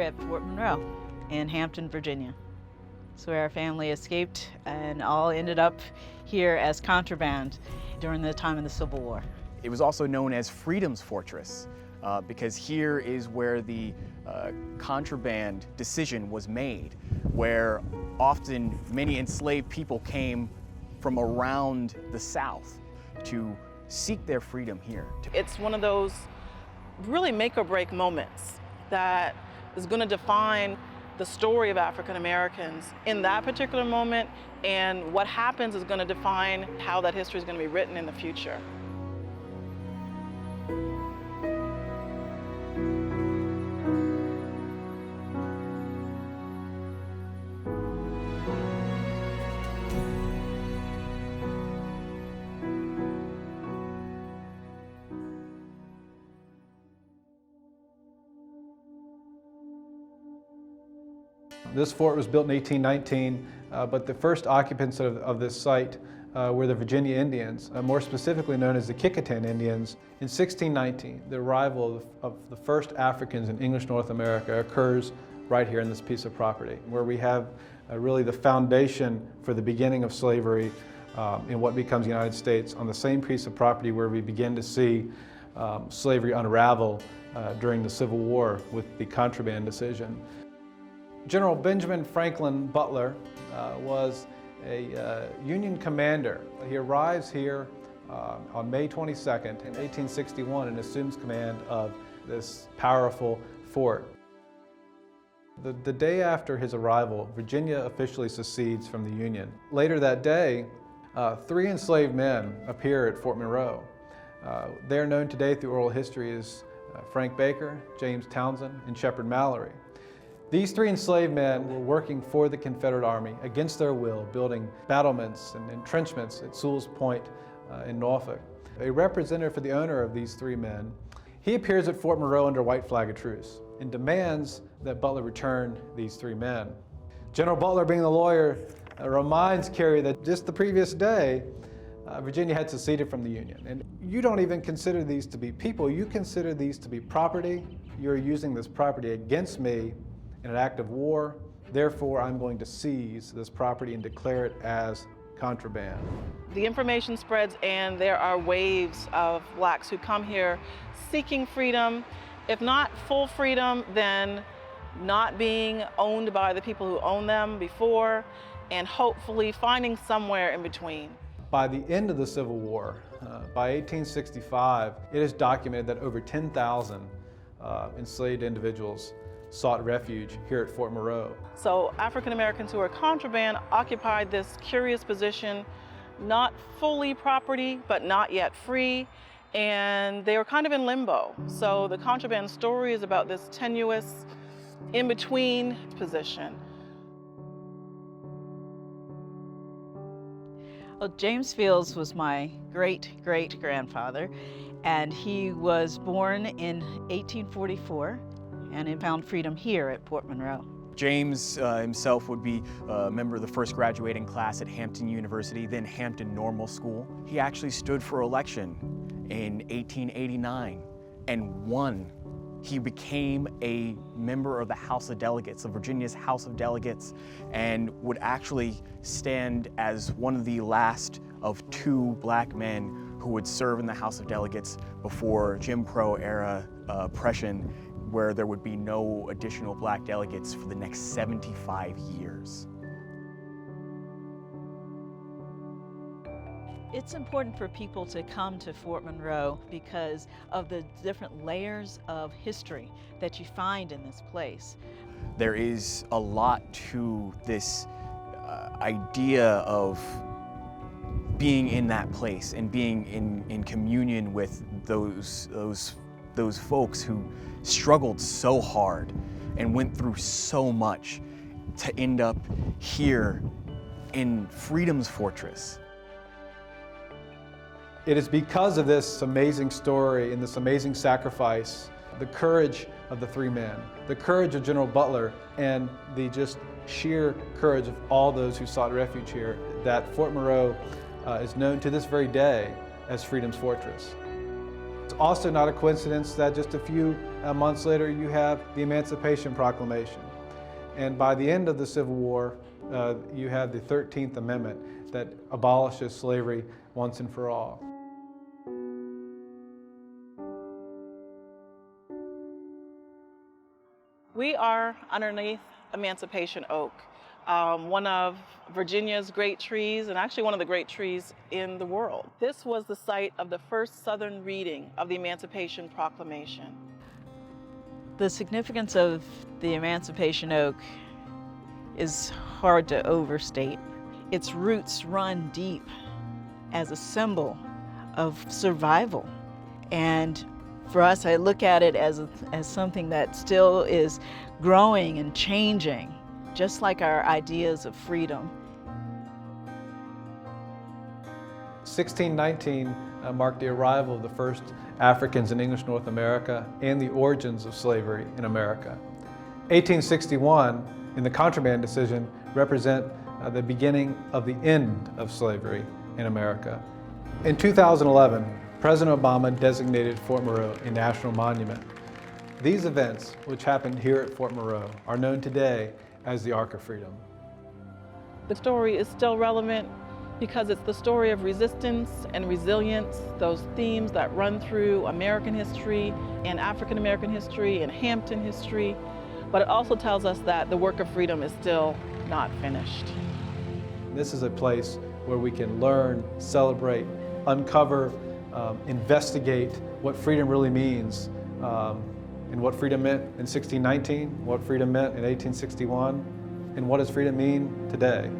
at Fort Monroe in Hampton, Virginia. It's where our family escaped and all ended up here as contraband during the time of the Civil War. It was also known as Freedom's Fortress because here is where the Contraband Decision was made, where often many enslaved people came from around the South to seek their freedom here. It's one of those really make or break moments that is going to define the story of African Americans in that particular moment, and what happens is going to define how that history is going to be written in the future. This fort was built in 1819, but the first occupants of this site were the Virginia Indians, more specifically known as the Kickatin Indians. In 1619, the arrival of the first Africans in English North America occurs right here in this piece of property, where we have really the foundation for the beginning of slavery in what becomes the United States, on the same piece of property where we begin to see slavery unravel during the Civil War with the Contraband Decision. General Benjamin Franklin Butler was a Union commander. He arrives here on May 22nd in 1861 and assumes command of this powerful fort. The day after his arrival, Virginia officially secedes from the Union. Later that day, 3 enslaved men appear at Fort Monroe. They are known today through oral history as Frank Baker, James Townsend, and Shepard Mallory. These 3 enslaved men were working for the Confederate Army against their will, building battlements and entrenchments at Sewell's Point in Norfolk. A representative for the owner of these 3 men, he appears at Fort Monroe under white flag of truce and demands that Butler return these 3 men. General Butler, being the lawyer, reminds Carey that just the previous day, Virginia had seceded from the Union. And you don't even consider these to be people, you consider these to be property. You're using this property against me in an act of war, therefore I'm going to seize this property and declare it as contraband. The information spreads and there are waves of blacks who come here seeking freedom, if not full freedom, then not being owned by the people who owned them before, and hopefully finding somewhere in between. By the end of the Civil War, by 1865, it is documented that over 10,000 enslaved individuals sought refuge here at Fort Monroe. So African Americans who are contraband occupied this curious position, not fully property, but not yet free, and they were kind of in limbo. So the contraband story is about this tenuous, in-between position. Well, James Fields was my great-great-grandfather, and he was born in 1844. And he found freedom here at Fort Monroe. James himself would be a member of the first graduating class at Hampton University, then Hampton Normal School. He actually stood for election in 1889 and won. He became a member of the House of Delegates, of Virginia's House of Delegates, and would actually stand as one of the last of 2 black men who would serve in the House of Delegates before Jim Crow era oppression, where there would be no additional black delegates for the next 75 years. It's important for people to come to Fort Monroe because of the different layers of history that you find in this place. There is a lot to this idea of being in that place and being in communion with those folks who struggled so hard and went through so much to end up here in Freedom's Fortress. It is because of this amazing story and this amazing sacrifice, the courage of the 3 men, the courage of General Butler, and the just sheer courage of all those who sought refuge here, that Fort Monroe is known to this very day as Freedom's Fortress. It's also not a coincidence that just a few months later you have the Emancipation Proclamation. And by the end of the Civil War, you had the 13th Amendment that abolishes slavery once and for all. We are underneath Emancipation Oak, one of Virginia's great trees, and actually one of the great trees in the world. This was the site of the first Southern reading of the Emancipation Proclamation. The significance of the Emancipation Oak is hard to overstate. Its roots run deep as a symbol of survival. And for us, I look at it as something that still is growing and changing, just like our ideas of freedom. 1619 marked the arrival of the first Africans in English North America and the origins of slavery in America. 1861 and the Contraband Decision represent the beginning of the end of slavery in America. In 2011, President Obama designated Fort Monroe a national monument. These events, which happened here at Fort Monroe, are known today as the Arc of Freedom. The story is still relevant because it's the story of resistance and resilience, those themes that run through American history and African American history and Hampton history, but it also tells us that the work of freedom is still not finished. This is a place where we can learn, celebrate, uncover, investigate what freedom really means, and what freedom meant in 1619, what freedom meant in 1861, and what does freedom mean today.